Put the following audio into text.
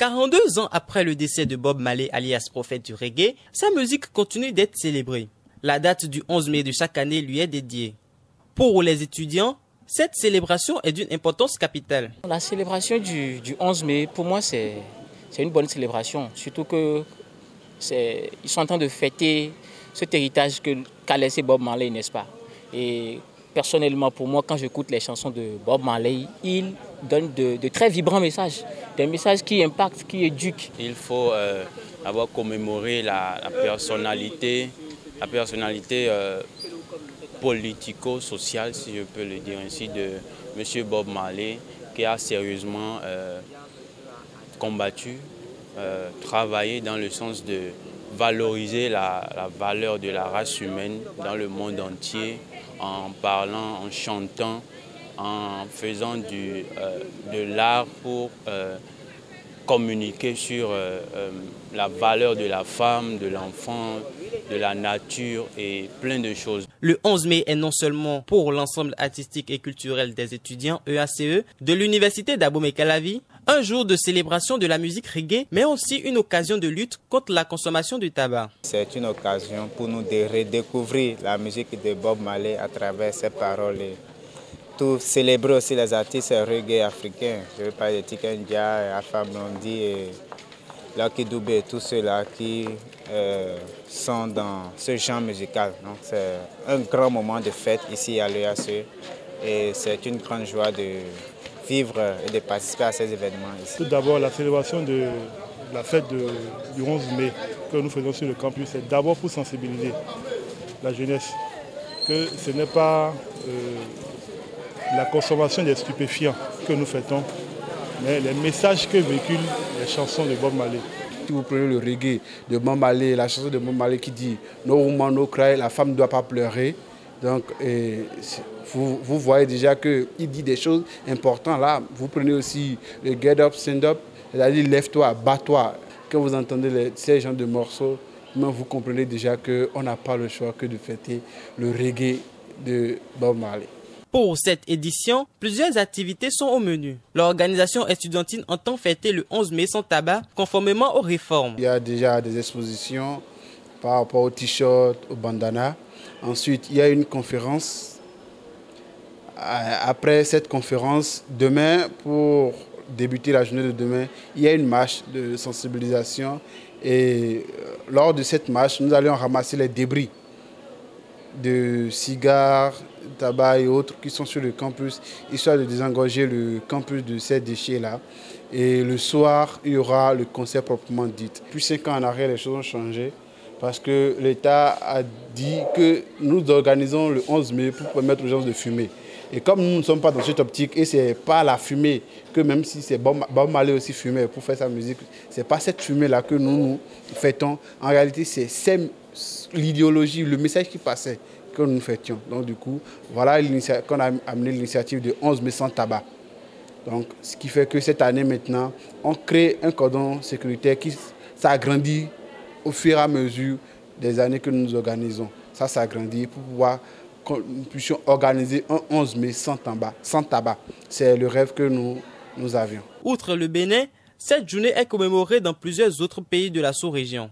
42 ans après le décès de Bob Marley alias prophète du reggae, sa musique continue d'être célébrée. La date du 11 mai de chaque année lui est dédiée. Pour les étudiants, cette célébration est d'une importance capitale. La célébration du 11 mai, pour moi, c'est une bonne célébration. Surtout qu'ils sont en train de fêter cet héritage qu'a laissé Bob Marley, n'est-ce pas? Et personnellement, pour moi, quand j'écoute les chansons de Bob Marley, il donne de très vibrants messages. Des messages qui impactent, qui éduquent. Il faut avoir commémoré la personnalité politico-sociale, si je peux le dire ainsi, de M. Bob Marley, qui a sérieusement combattu, travaillé dans le sens de valoriser la valeur de la race humaine dans le monde entier, en parlant, en chantant, en faisant de l'art pour communiquer sur la valeur de la femme, de l'enfant, de la nature et plein de choses. Le 11 mai est non seulement pour l'ensemble artistique et culturel des étudiants EACE de l'université d'Abomey-Calavi un jour de célébration de la musique reggae, mais aussi une occasion de lutte contre la consommation du tabac. C'est une occasion pour nous de redécouvrir la musique de Bob Marley à travers ses paroles. Tout célébrer aussi les artistes reggae africains. Je veux parler de Tiken Jah, Alpha Blondy et Lucky Dube et tous ceux-là qui sont dans ce genre musical. Donc c'est un grand moment de fête ici à l'EACE et c'est une grande joie de vivre et de participer à ces événements ici. Tout d'abord, la célébration de la fête du 11 mai que nous faisons sur le campus, c'est d'abord pour sensibiliser la jeunesse que ce n'est pas la consommation des stupéfiants que nous fêtons, mais les messages que véhiculent les chansons de Bob Marley. Si vous prenez le reggae de Bob Marley, la chanson de Bob Marley qui dit « No woman, no cry », la femme ne doit pas pleurer. Donc, vous voyez déjà qu'il dit des choses importantes là. Vous prenez aussi le Get Up, Stand Up, c'est-à-dire lève-toi, bats-toi. Quand vous entendez ces genres de morceaux, vous comprenez déjà qu'on n'a pas le choix que de fêter le reggae de Bob Marley. Pour cette édition, plusieurs activités sont au menu. L'organisation estudiantine entend fêter le 11 mai sans tabac, conformément aux réformes. Il y a déjà des expositions par rapport aux t-shirts, aux bandanas. Ensuite, il y a une conférence. Après cette conférence, demain, pour débuter la journée de demain, il y a une marche de sensibilisation. Et lors de cette marche, nous allons ramasser les débris de cigares, tabac et autres qui sont sur le campus, histoire de désengorger le campus de ces déchets-là. Et le soir, il y aura le concert proprement dit. Depuis 5 ans en arrière, les choses ont changé parce que l'État a dit que nous organisons le 11 mai pour permettre aux gens de fumer. Et comme nous ne sommes pas dans cette optique, et ce n'est pas la fumée, que même si c'est Bob Marley aussi fumait pour faire sa musique, ce n'est pas cette fumée-là que nous fêtons. En réalité, c'est l'idéologie, le message qui passait que nous fêtions. Donc du coup, voilà qu'on a amené l'initiative de 11 mai sans tabac. Donc, ce qui fait que cette année maintenant, on crée un cordon sécuritaire qui s'agrandit au fur et à mesure des années que nous organisons. Ça s'agrandit pour pouvoir que nous puissions organiser un 11 mai sans tabac. C'est le rêve que nous avions. Outre le Bénin, cette journée est commémorée dans plusieurs autres pays de la sous-région.